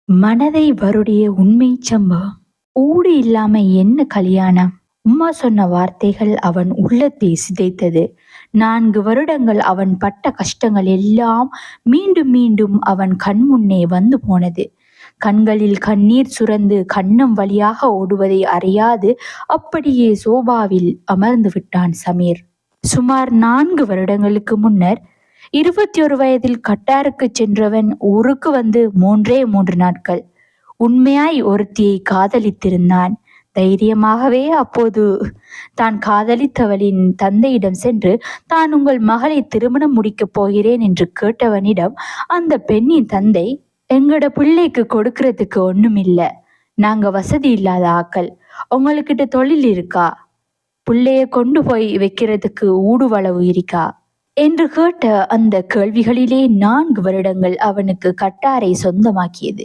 மனதை வருடிய உண்மை சம்பவம். ஊடு இல்லாம என்ன கல்யாணம்? உம்மா சொன்ன வார்த்தைகள் அவன் உள்ளத்தை சிதைத்தது. 4 வருடங்கள் அவன் பட்ட கஷ்டங்கள் எல்லாம் மீண்டும் மீண்டும் அவன் கண் முன்னே வந்து போனது. கண்களில் கண்ணீர் சுரந்து கன்னம் வழியாக ஓடுவதை அறியாது அப்படியே சோபாவில் அமர்ந்து விட்டான் சமீர். சுமார் 4 வருடங்களுக்கு முன்னர் 21 வயதில் கட்டாருக்கு சென்றவன் ஊருக்கு வந்து 3 நாட்கள். உண்மையாய் ஒருத்தியை காதலித்திருந்தான். தைரியமாகவே அப்போது தான் காதலித்தவளின் தந்தையிடம் சென்று தான் உங்கள் மகளை திருமணம் முடிக்கப் போகிறேன் என்று கேட்டவனிடம் அந்த பெண்ணின் தந்தை, எங்கட பிள்ளைக்கு கொடுக்கறதுக்கு ஒண்ணுமில்ல, நாங்க வசதி இல்லாத ஆக்கள், உங்களுக்கிட்ட தொழில் இருக்கா, பிள்ளைய கொண்டு போய் வைக்கிறதுக்கு ஊடுவளவு இருக்கா என்று கேட்ட அந்த கேள்விகளிலே 4 வருடங்கள் அவனுக்கு கட்டாரை சொந்தமாக்கியது.